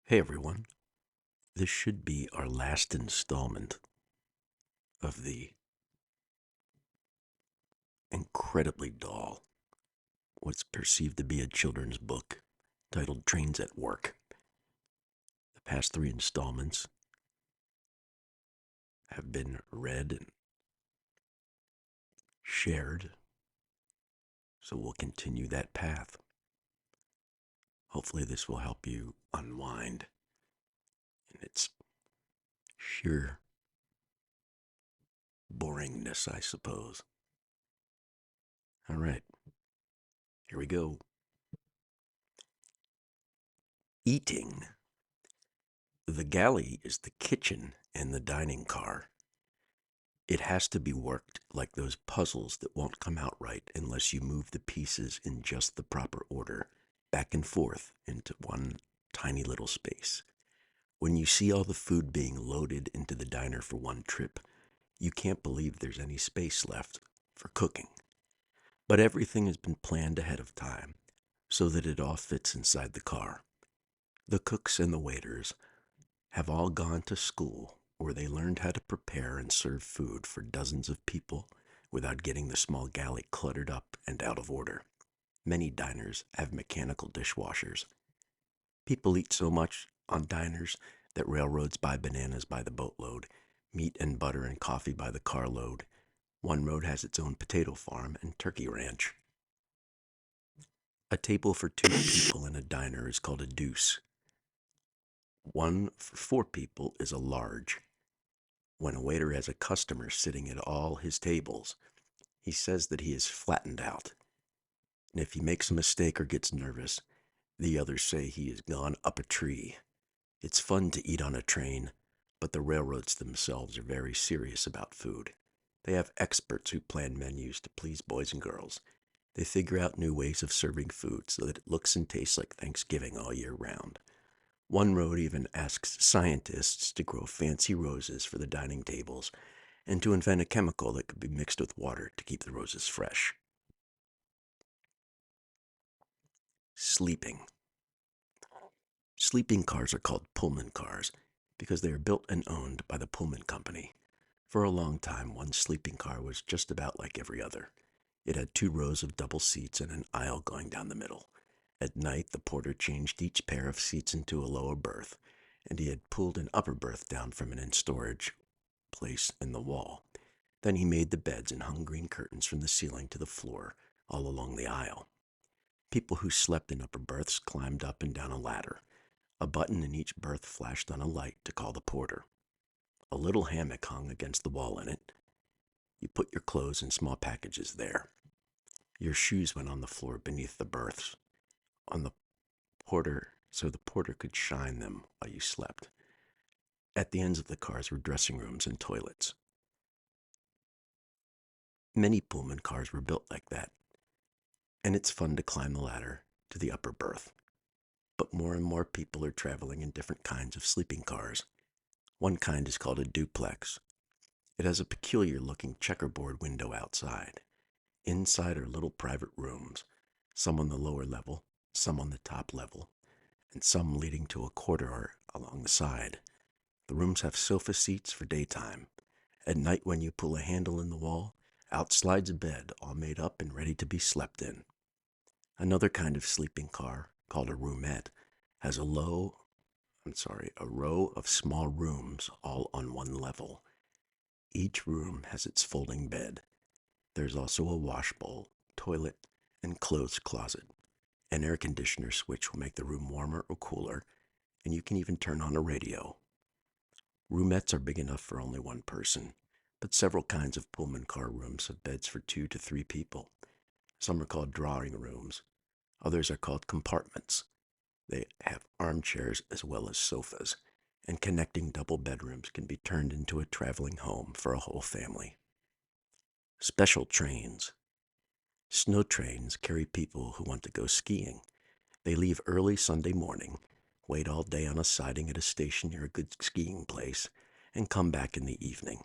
Hey everyone, this should be our last installment of the incredibly dull, what's perceived to be a children's book titled Trains at Work. The past three installments have been read and shared, so we'll continue that path. Hopefully, this will help you unwind in its sheer boringness, I suppose. All right, here we go. Eating. The galley is the kitchen and the dining car. It has to be worked like those puzzles that won't come out right unless you move the pieces in just the proper order, back and forth into one tiny little space. When you see all the food being loaded into the diner for one trip, you can't believe there's any space left for cooking. But everything has been planned ahead of time so that it all fits inside the car. The cooks and the waiters have all gone to school where they learned how to prepare and serve food for dozens of people without getting the small galley cluttered up and out of order. Many diners have mechanical dishwashers. People eat so much on diners that railroads buy bananas by the boatload, meat and butter and coffee by the carload. One road has its own potato farm and turkey ranch. A table for two people in a diner is called a deuce. One for four people is a large. When a waiter has a customer sitting at all his tables, he says that he is flattened out. And if he makes a mistake or gets nervous, the others say he has gone up a tree. It's fun to eat on a train, but the railroads themselves are very serious about food. They have experts who plan menus to please boys and girls. They figure out new ways of serving food so that it looks and tastes like Thanksgiving all year round. One road even asks scientists to grow fancy roses for the dining tables and to invent a chemical that could be mixed with water to keep the roses fresh. Sleeping. Sleeping cars are called Pullman cars because they are built and owned by the Pullman Company. For a long time, one sleeping car was just about like every other. It had two rows of double seats and an aisle going down the middle. At night, the porter changed each pair of seats into a lower berth, and he had pulled an upper berth down from an in-storage place in the wall. Then he made the beds and hung green curtains from the ceiling to the floor all along the aisle. People who slept in upper berths climbed up and down a ladder. A button in each berth flashed on a light to call the porter. A little hammock hung against the wall in it. You put your clothes and small packages there. Your shoes went on the floor beneath the berths, on the porter, so the porter could shine them while you slept. At the ends of the cars were dressing rooms and toilets. Many Pullman cars were built like that, and it's fun to climb the ladder to the upper berth. But more and more people are traveling in different kinds of sleeping cars. One kind is called a duplex. It has a peculiar looking checkerboard window outside. Inside are little private rooms, some on the lower level, some on the top level, and some leading to a corridor along the side. The rooms have sofa seats for daytime. At night, when you pull a handle in the wall, out slides a bed all made up and ready to be slept in. Another kind of sleeping car, called a roomette, has a row of small rooms all on one level. Each room has its folding bed. There's also a wash bowl, toilet, and clothes closet. An air conditioner switch will make the room warmer or cooler, and you can even turn on a radio. Roomettes are big enough for only one person, but several kinds of Pullman car rooms have beds for 2 to 3 people. Some are called drawing rooms. Others are called compartments. They have armchairs as well as sofas, and connecting double bedrooms can be turned into a traveling home for a whole family. Special trains. Snow trains carry people who want to go skiing. They leave early Sunday morning, wait all day on a siding at a station near a good skiing place, and come back in the evening.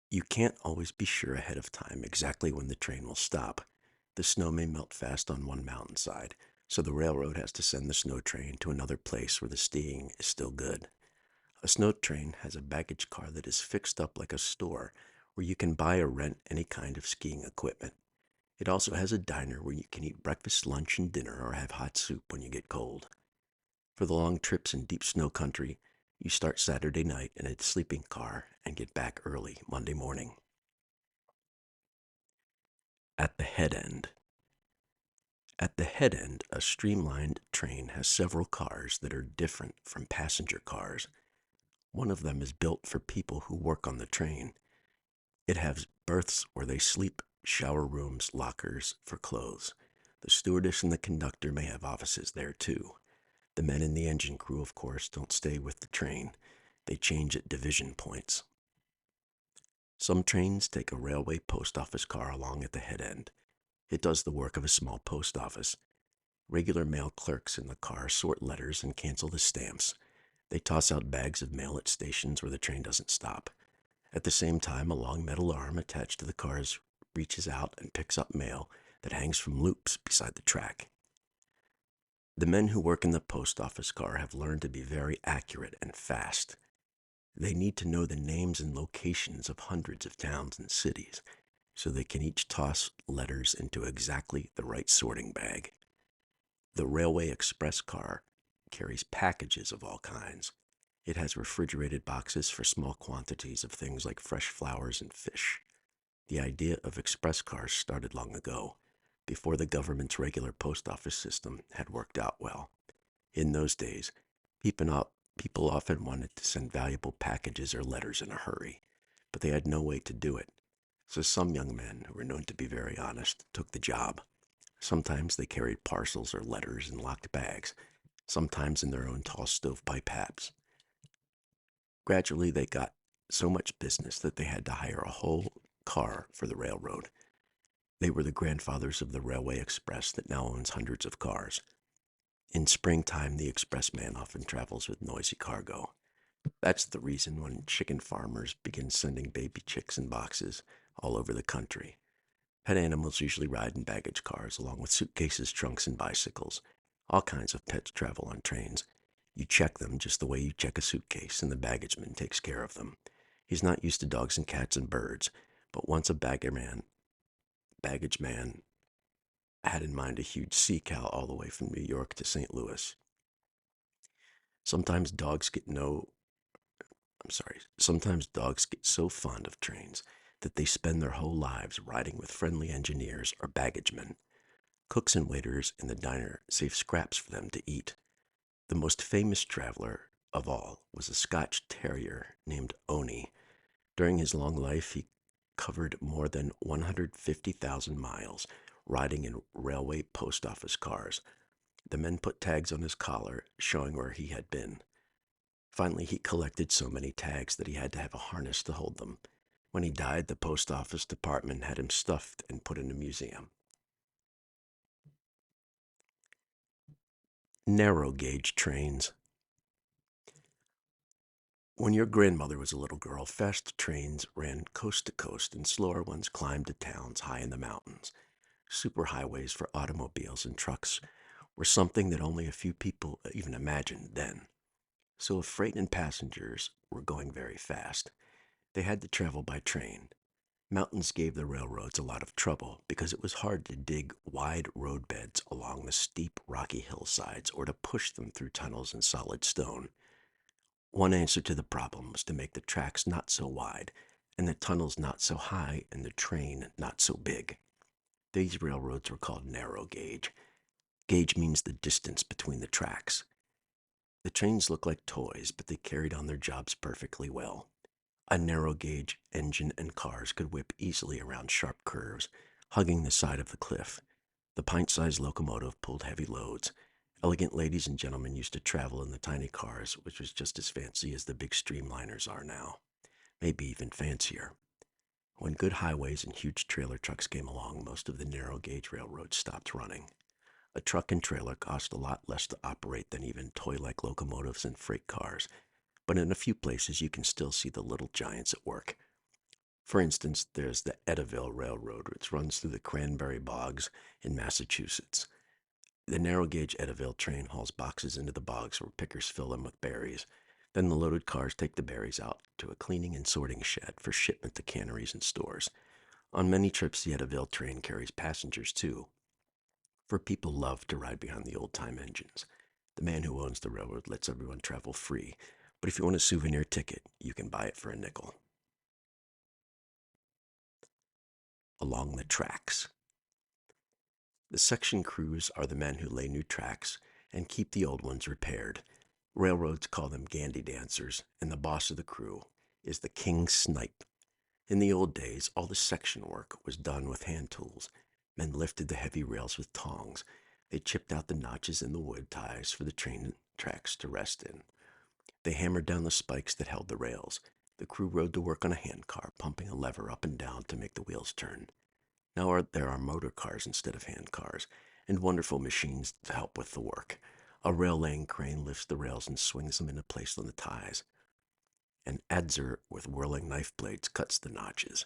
You can't always be sure ahead of time exactly when the train will stop. The snow may melt fast on one mountainside, so the railroad has to send the snow train to another place where the skiing is still good. A snow train has a baggage car that is fixed up like a store where you can buy or rent any kind of skiing equipment. It also has a diner where you can eat breakfast, lunch, and dinner or have hot soup when you get cold. For the long trips in deep snow country, you start Saturday night in a sleeping car and get back early Monday morning. At the head end. At the head end, a streamlined train has several cars that are different from passenger cars. One of them is built for people who work on the train. It has berths where they sleep, shower rooms, lockers for clothes. The stewardess and the conductor may have offices there too. The men in the engine crew, of course, don't stay with the train. They change at division points. Some trains take a railway post office car along at the head end. It does the work of a small post office. Regular mail clerks in the car sort letters and cancel the stamps. They toss out bags of mail at stations where the train doesn't stop. At the same time, a long metal arm attached to the cars reaches out and picks up mail that hangs from loops beside the track. The men who work in the post office car have learned to be very accurate and fast. They need to know the names and locations of hundreds of towns and cities, so they can each toss letters into exactly the right sorting bag. The Railway Express car carries packages of all kinds. It has refrigerated boxes for small quantities of things like fresh flowers and fish. The idea of express cars started long ago, before the government's regular post office system had worked out well. In those days, people often wanted to send valuable packages or letters in a hurry, but they had no way to do it. So some young men, who were known to be very honest, took the job. Sometimes they carried parcels or letters in locked bags, sometimes in their own tall stovepipe hats. Gradually, they got so much business that they had to hire a whole car for the railroad. They were the grandfathers of the Railway Express that now owns hundreds of cars. In springtime, the expressman often travels with noisy cargo. That's the reason when chicken farmers begin sending baby chicks in boxes all over the country. Pet animals usually ride in baggage cars, along with suitcases, trunks, and bicycles. All kinds of pets travel on trains. You check them just the way you check a suitcase, and the baggageman takes care of them. He's not used to dogs and cats and birds, but once a baggage man had in mind a huge sea cow all the way from New York to St. Louis. Sometimes dogs get no, Sometimes dogs get so fond of trains that they spend their whole lives riding with friendly engineers or baggagemen. Cooks and waiters in the diner save scraps for them to eat. The most famous traveler of all was a Scotch terrier named Oni. During his long life, he covered more than 150,000 miles, riding in railway post office cars. The men put tags on his collar, showing where he had been. Finally, he collected so many tags that he had to have a harness to hold them. When he died, the post office department had him stuffed and put in a museum. Narrow gauge trains. When your grandmother was a little girl, fast trains ran coast to coast and slower ones climbed to towns high in the mountains. Superhighways for automobiles and trucks were something that only a few people even imagined then. So if freight and passengers were going very fast, they had to travel by train. Mountains gave the railroads a lot of trouble because it was hard to dig wide roadbeds along the steep, rocky hillsides or to push them through tunnels in solid stone. One answer to the problem was to make the tracks not so wide and the tunnels not so high and the train not so big. These railroads were called narrow gauge. Gauge means the distance between the tracks. The trains looked like toys, but they carried on their jobs perfectly well. A narrow gauge engine and cars could whip easily around sharp curves, hugging the side of the cliff. The pint-sized locomotive pulled heavy loads. Elegant ladies and gentlemen used to travel in the tiny cars, which was just as fancy as the big streamliners are now, maybe even fancier. When good highways and huge trailer trucks came along, most of the narrow gauge railroads stopped running. A truck and trailer cost a lot less to operate than even toy-like locomotives and freight cars, but in a few places you can still see the little giants at work. For instance, there's the Edaville Railroad, which runs through the cranberry bogs in Massachusetts. The narrow gauge Edaville train hauls boxes into the bogs where pickers fill them with berries. Then the loaded cars take the berries out to a cleaning and sorting shed for shipment to canneries and stores. On many trips, the Edaville train carries passengers too, for people love to ride behind the old-time engines. The man who owns the railroad lets everyone travel free, but if you want a souvenir ticket, you can buy it for a nickel. Along the tracks. The section crews are the men who lay new tracks and keep the old ones repaired. Railroads call them gandy dancers, and the boss of the crew is the king snipe. In the old days, all the section work was done with hand tools. Men lifted the heavy rails with tongs. They chipped out the notches in the wood ties for the train tracks to rest in. They hammered down the spikes that held the rails. The crew rode to work on a handcar, pumping a lever up and down to make the wheels turn. Now there are motor cars instead of hand cars, and wonderful machines to help with the work. A rail laying crane lifts the rails and swings them into place on the ties. An adzer with whirling knife blades cuts the notches.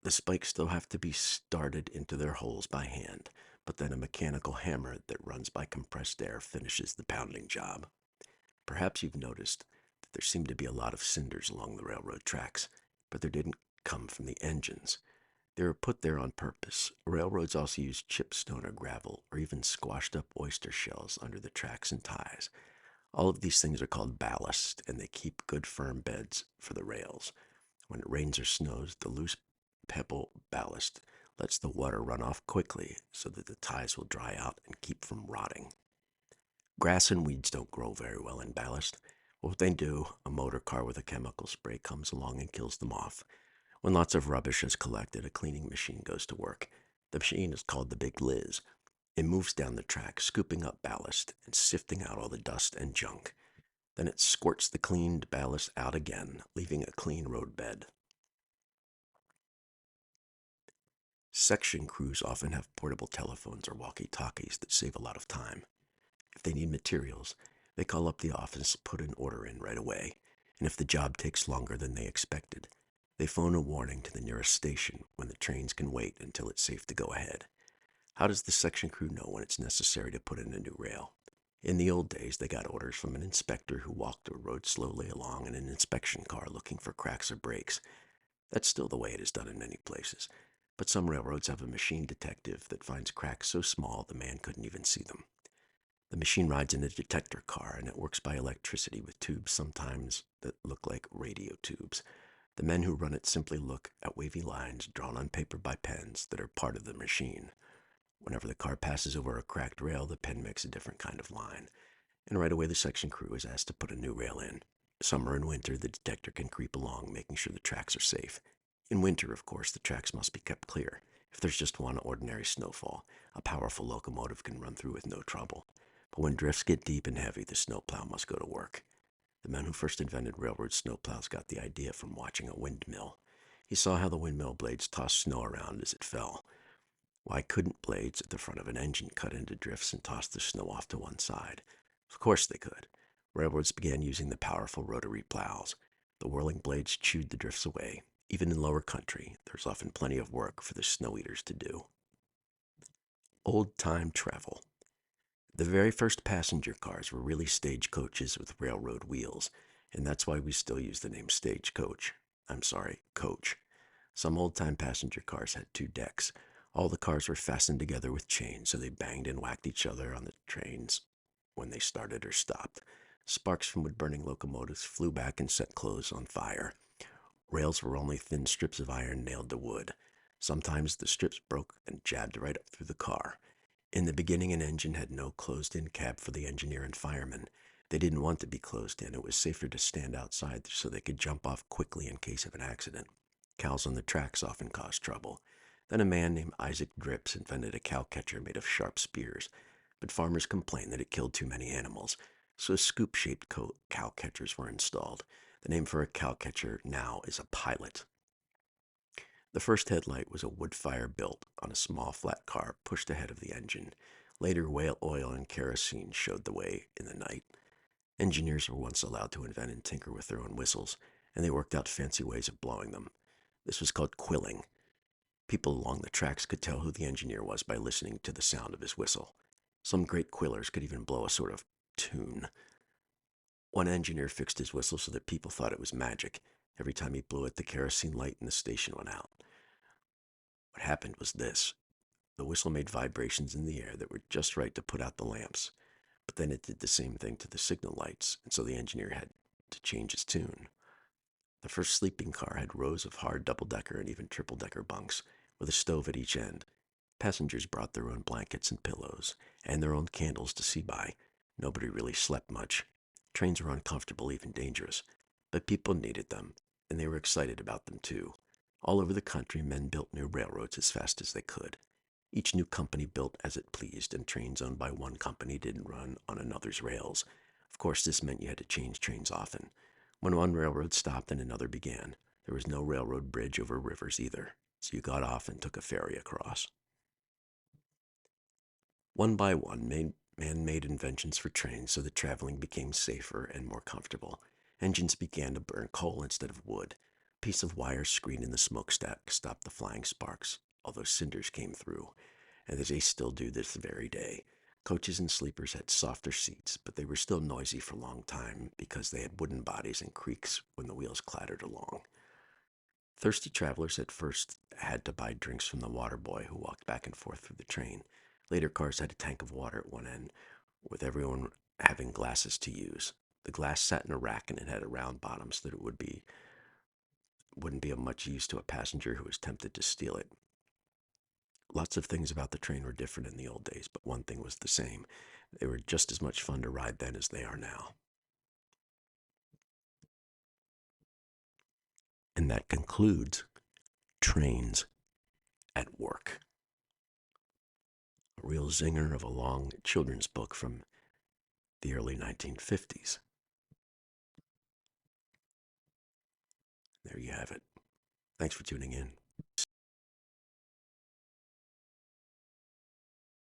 The spikes still have to be started into their holes by hand, but then a mechanical hammer that runs by compressed air finishes the pounding job. Perhaps you've noticed that there seem to be a lot of cinders along the railroad tracks, but they didn't come from the engines. They were put there on purpose. Railroads also use chipped stone or gravel, or even squashed up oyster shells under the tracks and ties. All of these things are called ballast, and they keep good firm beds for the rails. When it rains or snows, the loose pebble ballast lets the water run off quickly so that the ties will dry out and keep from rotting. Grass and weeds don't grow very well in ballast. What they do, a motor car with a chemical spray comes along and kills them off. When lots of rubbish is collected, a cleaning machine goes to work. The machine is called the Big Liz. It moves down the track, scooping up ballast and sifting out all the dust and junk. Then it squirts the cleaned ballast out again, leaving a clean road bed. Section crews often have portable telephones or walkie-talkies that save a lot of time. If they need materials, they call up the office, put an order in right away, and if the job takes longer than they expected, they phone a warning to the nearest station when the trains can wait until it's safe to go ahead. How does the section crew know when it's necessary to put in a new rail? In the old days, they got orders from an inspector who walked or rode slowly along in an inspection car looking for cracks or breaks. That's still the way it is done in many places, but some railroads have a machine detective that finds cracks so small the man couldn't even see them. The machine rides in a detector car, and it works by electricity with tubes sometimes that look like radio tubes. The men who run it simply look at wavy lines drawn on paper by pens that are part of the machine. Whenever the car passes over a cracked rail, the pen makes a different kind of line, and right away the section crew is asked to put a new rail in. Summer and winter, the detector can creep along, making sure the tracks are safe. In winter, of course, the tracks must be kept clear. If there's just one ordinary snowfall, a powerful locomotive can run through with no trouble. But when drifts get deep and heavy, the snowplow must go to work. The man who first invented railroad snowplows got the idea from watching a windmill. He saw how the windmill blades tossed snow around as it fell. Why couldn't blades at the front of an engine cut into drifts and toss the snow off to one side? Of course they could. Railroads began using the powerful rotary plows. The whirling blades chewed the drifts away. Even in lower country, there's often plenty of work for the snow eaters to do. Old-time travel. The very first passenger cars were really stagecoaches with railroad wheels, and that's why we still use the name stagecoach. I'm sorry, coach. Some old-time passenger cars had two decks. All the cars were fastened together with chains, so they banged and whacked each other on the trains when they started or stopped. Sparks from wood-burning locomotives flew back and set clothes on fire. Rails were only thin strips of iron nailed to wood. Sometimes the strips broke and jabbed right up through the car. In the beginning, an engine had no closed-in cab for the engineer and fireman. They didn't want to be closed in. It was safer to stand outside so they could jump off quickly in case of an accident. Cows on the tracks often caused trouble. Then a man named Isaac Drips invented a cow catcher made of sharp spears, but farmers complained that it killed too many animals, so scoop-shaped cow catchers were installed. The name for a cow catcher now is a pilot. The first headlight was a wood fire built on a small flat car pushed ahead of the engine. Later, whale oil and kerosene showed the way in the night. Engineers were once allowed to invent and tinker with their own whistles, and they worked out fancy ways of blowing them. This was called quilling. People along the tracks could tell who the engineer was by listening to the sound of his whistle. Some great quillers could even blow a sort of tune. One engineer fixed his whistle so that people thought it was magic. Every time he blew it, the kerosene light in the station went out. What happened was this. The whistle made vibrations in the air that were just right to put out the lamps, but then it did the same thing to the signal lights, and so the engineer had to change his tune. The first sleeping car had rows of hard double-decker and even triple-decker bunks, with a stove at each end. Passengers brought their own blankets and pillows, and their own candles to see by. Nobody really slept much. Trains were uncomfortable, even dangerous, but people needed them, and they were excited about them too. All over the country, men built new railroads as fast as they could. Each new company built as it pleased, and trains owned by one company didn't run on another's rails. Of course, this meant you had to change trains often. When one railroad stopped and another began, there was no railroad bridge over rivers either, so you got off and took a ferry across. One by one, man made inventions for trains so that traveling became safer and more comfortable. Engines began to burn coal instead of wood. A piece of wire screen in the smokestack stopped the flying sparks, although cinders came through, and they still do this very day. Coaches and sleepers had softer seats, but they were still noisy for a long time because they had wooden bodies and creaks when the wheels clattered along. Thirsty travelers at first had to buy drinks from the water boy who walked back and forth through the train. Later cars had a tank of water at one end, with everyone having glasses to use. The glass sat in a rack and it had a round bottom so that it wouldn't be of much use to a passenger who was tempted to steal it. Lots of things about the train were different in the old days, but one thing was the same. They were just as much fun to ride then as they are now. And that concludes Trains at Work. A real zinger of a long children's book from the early 1950s. There you have it. Thanks for tuning in.